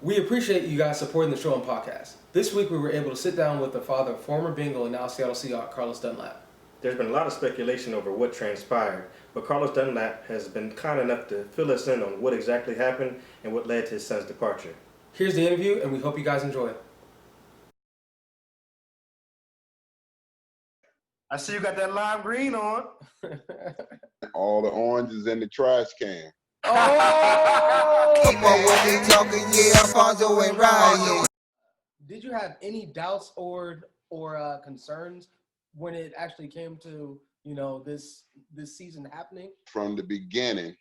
We appreciate you guys supporting the show and podcast. This week we were able to sit down with the father of former Bengal and now Seattle Seahawks, Carlos Dunlap. There's been a lot of speculation over what transpired, but Carlos Dunlap has been kind enough to fill us in on what exactly happened and what led to his son's departure. Here's the interview, and we hope you guys enjoy it. I see you got that lime green on. All the oranges in the trash can. Oh! Keep on what they talking, yeah, Alfonso and Ryan. Did you have any doubts or concerns when it actually came to, this season happening? From the beginning,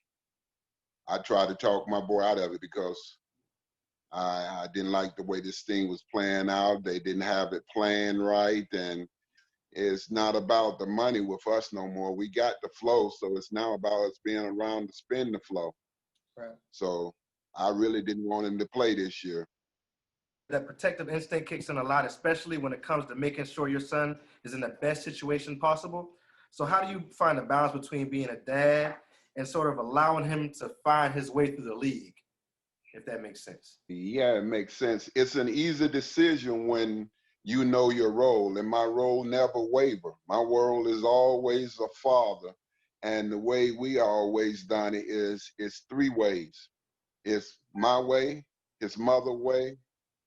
I tried to talk my boy out of it because I didn't like the way this thing was playing out. They didn't have it playing right, and it's not about the money with us no more. We got the flow, so it's now about us being around to spin the flow. Right. So I really didn't want him to play this year. That protective instinct kicks in a lot, especially when it comes to making sure your son is in the best situation possible. So how do you find a balance between being a dad and sort of allowing him to find his way through the league, if that makes sense? Yeah, it makes sense. It's an easy decision when you know your role, and my role never waver. My role is always a father, and the way we always done it is three ways. It's my way, his mother way,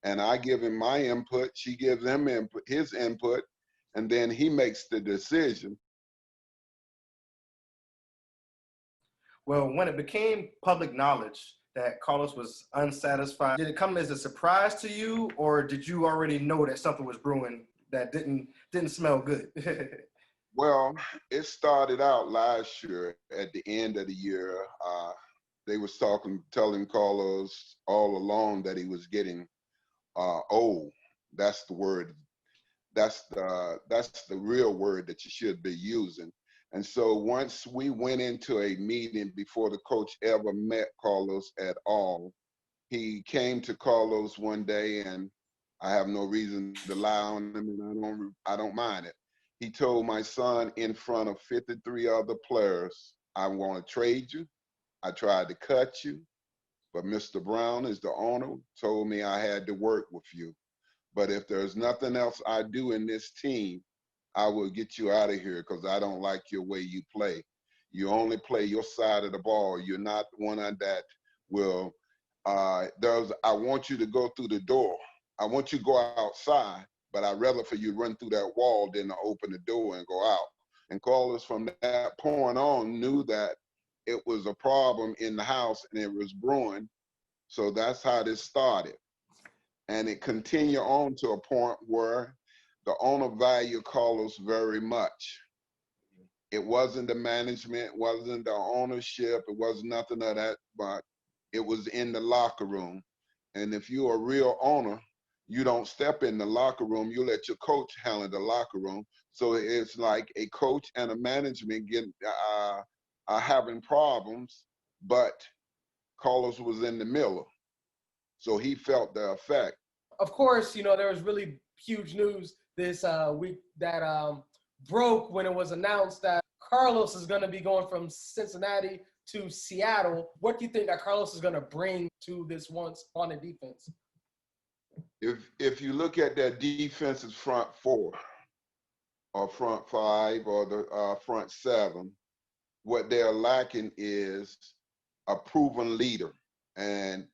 and I give him my input, she gives him input, his input, and then he makes the decision. Well, when it became public knowledge that Carlos was unsatisfied, did it come as a surprise to you, or did you already know that something was brewing that didn't smell good? Well, it started out last year at the end of the year. They was telling Carlos all along that he was getting old. That's the word. That's the real word that you should be using. And so once we went into a meeting before the coach ever met Carlos at all, he came to Carlos one day, and I have no reason to lie on him, and I don't mind it. He told my son in front of 53 other players, I want to trade you. I tried to cut you, but Mr. Brown is the owner, told me I had to work with you. But if there's nothing else I do in this team, I will get you out of here because I don't like your way you play. You only play your side of the ball. You're not one that will, I want you to go through the door. I want you to go outside, but I'd rather for you to run through that wall than to open the door and go out. And Carlos from that point on knew that it was a problem in the house and it was brewing. So that's how this started. And it continued on to a point where the owner valued Carlos very much. It wasn't the management, wasn't the ownership, it was nothing of that, but it was in the locker room. And if you're a real owner, you don't step in the locker room, you let your coach handle the locker room. So it's like a coach and a management are having problems, but Carlos was in the middle. So he felt the effect. Of course, there was really huge news this week that broke when it was announced that Carlos is going to be going from Cincinnati to Seattle. What do you think that Carlos is going to bring to this once on a defense? If you look at that defense's front four or front five or the front seven, what they're lacking is a proven leader. And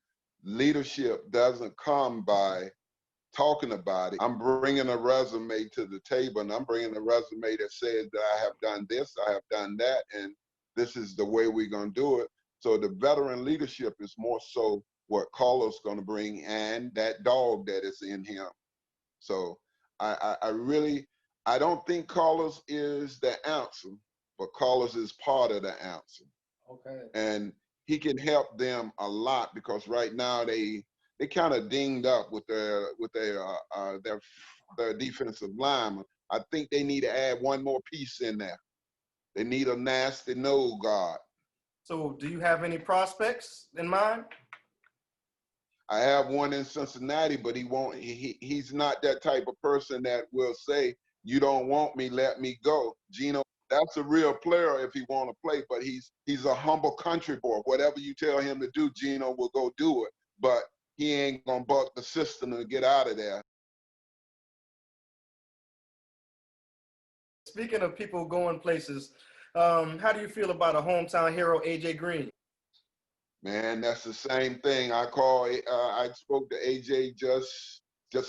leadership doesn't come by talking about it. I'm bringing a resume to the table, and I'm bringing a resume that says that I have done this, I have done that, and this is the way we're going to do it. So the veteran leadership is more so what Carlos is going to bring and that dog that is in him. So I don't think Carlos is the answer, but Carlos is part of the answer. Okay. And he can help them a lot because right now they kind of dinged up with their defensive lineman. I think they need to add one more piece in there. They need a nasty nose guard. So do you have any prospects in mind? I have one in Cincinnati, but he's not that type of person that will say, you don't want me, let me go. Gino, that's a real player if he want to play, but he's a humble country boy. Whatever you tell him to do, Gino will go do it. But he ain't gonna buck the system and get out of there. Speaking of people going places, how do you feel about a hometown hero, A.J. Green? Man, that's the same thing. I spoke to AJ just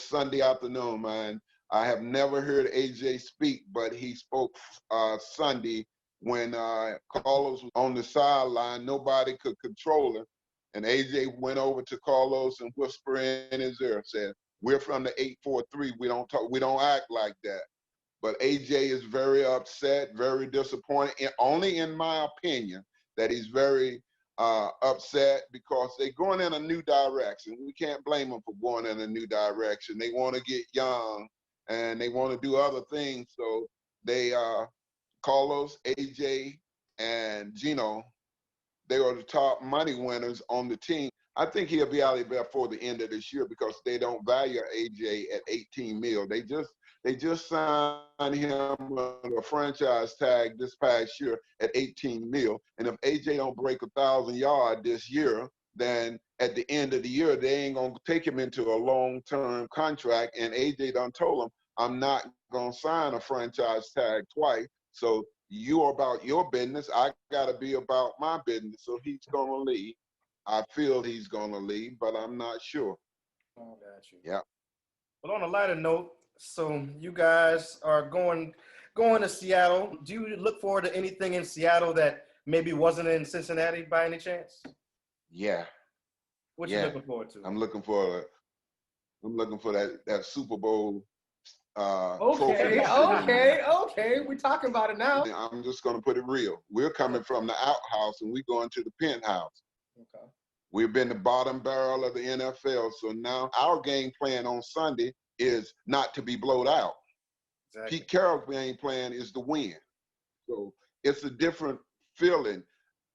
Sunday afternoon, man. I have never heard AJ speak, but he spoke Sunday when Carlos was on the sideline. Nobody could control him. And AJ went over to Carlos and whispered in his ear, said, "We're from the 843. We don't talk, we don't act like that." But AJ is very upset, very disappointed, and only in my opinion, that he's very upset because they're going in a new direction. We can't blame them for going in a new direction. They want to get young and they want to do other things. So they, Carlos, AJ, and Gino, they are the top money winners on the team. I think he'll be out of there before the end of this year because they don't value AJ at 18 mil. They just signed him a franchise tag this past year at 18 mil. And if AJ don't break 1,000 yards this year, then at the end of the year, they ain't gonna take him into a long-term contract. And AJ done told him, "I'm not gonna sign a franchise tag twice. So you're about your business. I gotta be about my business." So he's gonna leave. I feel he's gonna leave, but I'm not sure. Oh, got you. Yeah. Well, on a lighter note, so you guys are going to Seattle. Do you look forward to anything in Seattle that maybe wasn't in Cincinnati by any chance? Yeah. What Yeah. you looking forward to? I'm looking for that Super Bowl Okay, trophy. okay. We're talking about it now. I'm just gonna put it real. We're coming from the outhouse and we're going to the penthouse. Okay. We've been the bottom barrel of the NFL, so now our game plan on Sunday is not to be blowed out. Exactly. Pete Carroll's game plan is to win. So it's a different feeling.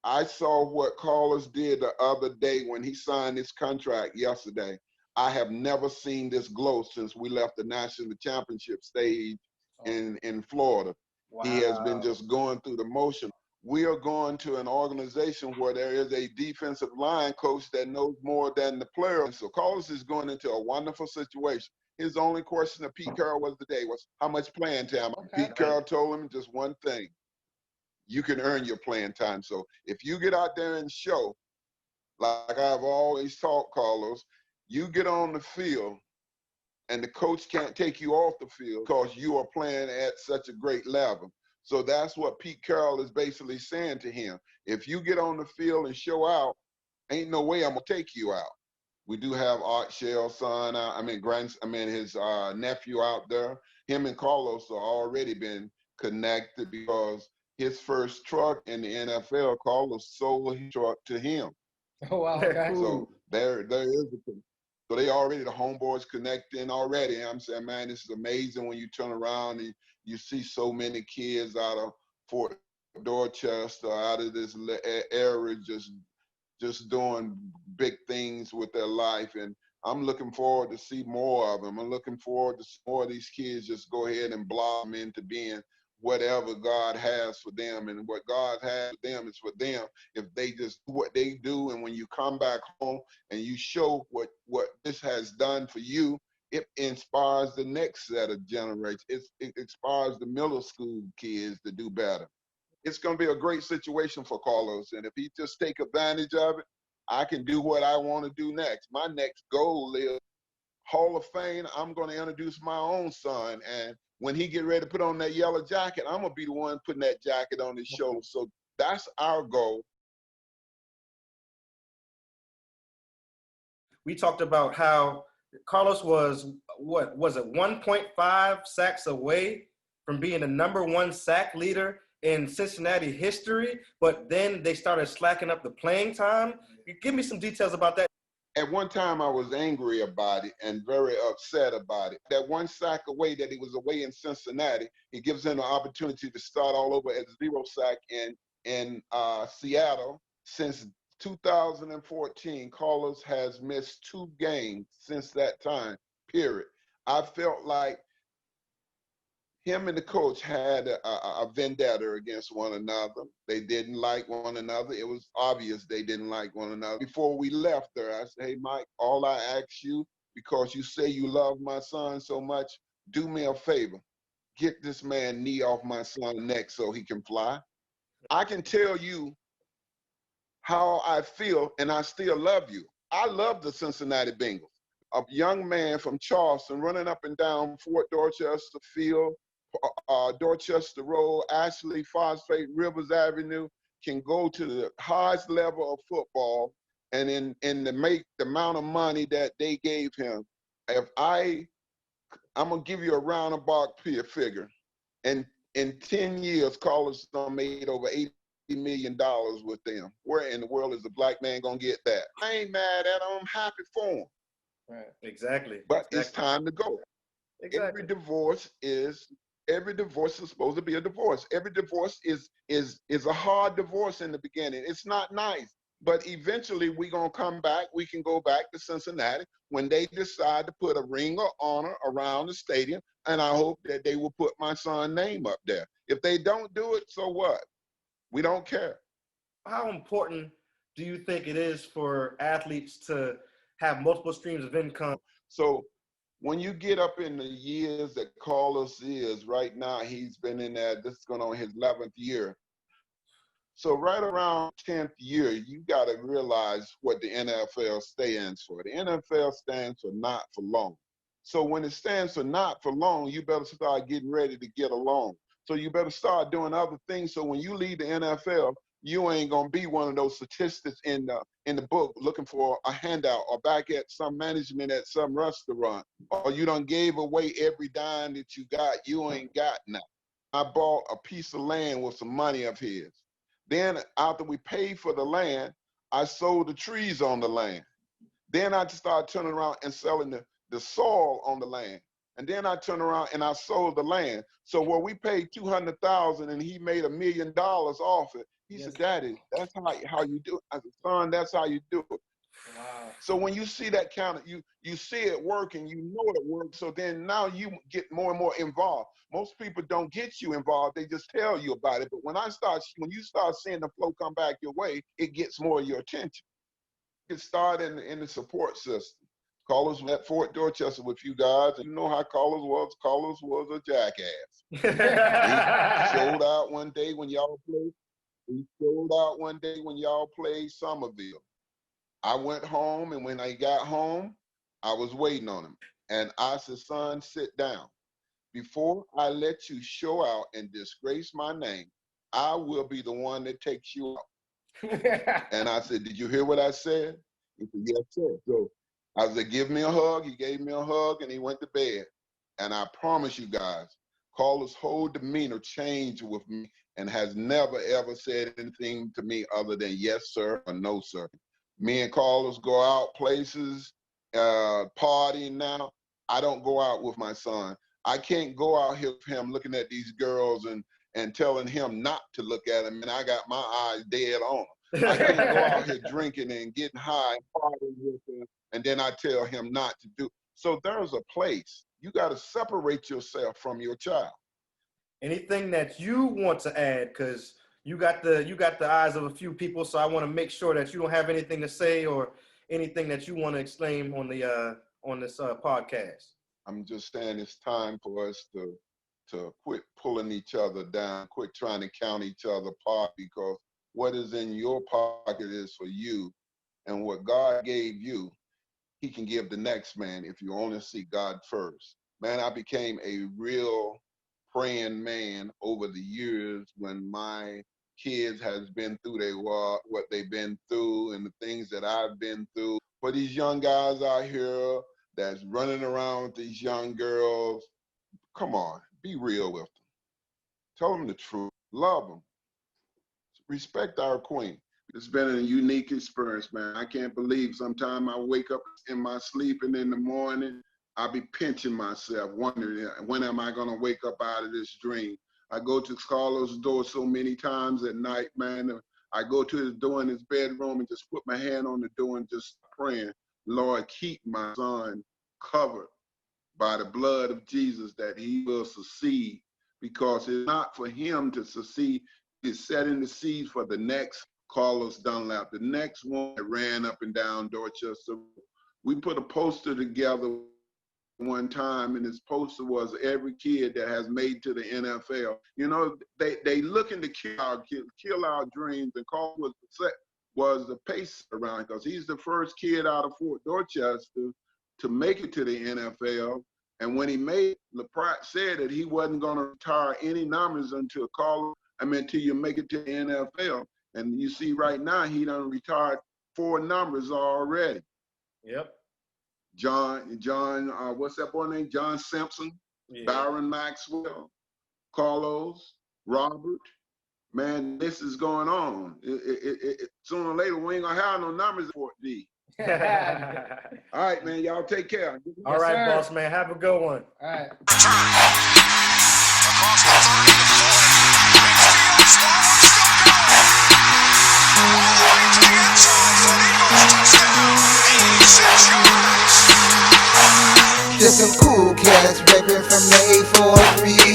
I saw what Carlos did the other day when he signed his contract yesterday. I have never seen this glow since we left the national championship stage in Florida. Wow. He has been just going through the motion. We are going to an organization where there is a defensive line coach that knows more than the player. And so Carlos is going into a wonderful situation. His only question to Pete Carroll was today was, how much playing time? Okay. Pete Carroll told him just one thing: you can earn your playing time. So if you get out there and show, like I've always taught Carlos, you get on the field and the coach can't take you off the field because you are playing at such a great level. So that's what Pete Carroll is basically saying to him. If you get on the field and show out, ain't no way I'm gonna take you out. We do have Art Shell's son, his nephew out there. Him and Carlos are already been connected because his first truck in the NFL, Carlos sold his truck to him. Oh, wow. Okay. So there is so they already, the homeboys connecting already. And I'm saying, man, this is amazing when you turn around and you see so many kids out of Fort Dorchester, out of this area, just doing big things with their life. And I'm looking forward to see more of them. I'm looking forward to see more of these kids just go ahead and blossom into being whatever God has for them. And what God has for them is for them if they just do what they do. And when you come back home and you show what this has done for you, it inspires the next set of generations. It inspires the middle school kids to do better. It's going to be a great situation for Carlos. And if he just take advantage of it, I can do what I want to do next. My next goal is Hall of Fame. I'm going to introduce my own son. And when he get ready to put on that yellow jacket, I'm going to be the one putting that jacket on his shoulder. So that's our goal. We talked about how Carlos was, 1.5 sacks away from being the #1 sack leader in Cincinnati history, but then they started slacking up the playing time. Give me some details about that. At one time, I was angry about it and very upset about it. That one sack away that he was away in Cincinnati, it gives him an opportunity to start all over at 0 sack in Seattle. Since 2014, Carlos has missed 2 games since that time, period. I felt like him and the coach had a vendetta against one another. They didn't like one another. It was obvious they didn't like one another. Before we left there, I said, hey, Mike, all I ask you, because you say you love my son so much, do me a favor. Get this man knee off my son's neck so he can fly. I can tell you how I feel, and I still love you. I love the Cincinnati Bengals. A young man from Charleston running up and down Fort Dorchester Field, Dorchester Road, Ashley, Phosphate, Rivers Avenue, can go to the highest level of football, and in the make the amount of money that they gave him, if I'm gonna give you a roundabout figure, and in 10 years, Carlos done made over $80 million with them. Where in the world is a black man gonna get that? I ain't mad at him. I'm happy for him. Right. Exactly. But it's time to go. Exactly. Every divorce is supposed to be a divorce. Every divorce is a hard divorce in the beginning. It's not nice. But eventually we're gonna come back. We can go back to Cincinnati when they decide to put a ring of honor around the stadium. And I hope that they will put my son's name up there. If they don't do it, so what? We don't care. How important do you think it is for athletes to have multiple streams of income? So when you get up in the years that Carlos is, right now he's been in that, this is going on his 11th year. So right around 10th year, you got to realize what the NFL stands for. The NFL stands for not for long. So when it stands for not for long, you better start getting ready to get along. So you better start doing other things. So when you leave the NFL, you ain't gonna be one of those statistics in the book looking for a handout or back at some management at some restaurant, or you done gave away every dime that you got. You ain't got nothing. I bought a piece of land with some money of his. Then after we paid for the land, I sold the trees on the land. Then I started turning around and selling the soil on the land. And then I turned around and I sold the land. So where we paid $200,000 and he made $1 million off it, he said, Daddy, that's how you do it. I said, son, that's how you do it. Wow. So when you see that kind of, you see it working, you know it works. So then now you get more and more involved. Most people don't get you involved. They just tell you about it. But when you start seeing the flow come back your way, it gets more of your attention. It started in the support system. Carlos was at Fort Dorchester with you guys, and you know how Carlos was. Carlos was a jackass. He showed out one day when y'all played. He showed out one day when y'all played Somerville. I went home, and when I got home, I was waiting on him. And I said, son, sit down. Before I let you show out and disgrace my name, I will be the one that takes you out. And I said, did you hear what I said? He said, yes, sir. So I said, give me a hug. He gave me a hug, and he went to bed. And I promise you guys, Carlos' whole demeanor changed with me and has never, ever said anything to me other than yes, sir, or no, sir. Me and Carlos go out places, partying now. I don't go out with my son. I can't go out here with him looking at these girls and telling him not to look at them, and I got my eyes dead on him. I can't go out here drinking and getting high and partying with him, and then I tell him not to do. So there's a place. You got to separate yourself from your child. Anything that you want to add, because you got the eyes of a few people, so I want to make sure that you don't have anything to say or anything that you want to exclaim on this podcast. I'm just saying it's time for us to quit pulling each other down, quit trying to count each other apart, because what is in your pocket is for you, and what God gave you, he can give the next man if you only see God first. Man, I became a real praying man over the years when my kids has been through what they've been through and the things that I've been through. For these young guys out here that's running around with these young girls, come on, be real with them. Tell them the truth. Love them. Respect our queen. It's been a unique experience, man. I can't believe sometimes I wake up in my sleep and in the morning, I be pinching myself, wondering when am I going to wake up out of this dream. I go to Carlos' door so many times at night, man. I go to his door in his bedroom and just put my hand on the door and just praying, Lord, keep my son covered by the blood of Jesus, that he will succeed because it's not for him to succeed. It's setting the seeds for the next Carlos Dunlap, the next one that ran up and down Dorchester. We put a poster together one time, and this poster was every kid that has made to the NFL. You know, they looking to kill our dreams, and Carlos was the pace around, because he's the first kid out of Fort Dorchester to make it to the NFL. And when he made, LaPratt said that he wasn't going to retire any numbers until you make it to the NFL. And you see right now, he done retired 4 numbers already. Yep. John, what's that boy name? John Simpson, Yeah. Byron Maxwell, Carlos, Robert. Man, this is going on. Sooner or later, we ain't gonna have no numbers at Fort D. All right, man, y'all take care. All right, sir. boss man, have a good one. All right. Across the 30 to 40. Midfield, small one still going. All the way to the end zone for an Eagles touchdown. 86 yards. Just some cool cats rapping from the 843.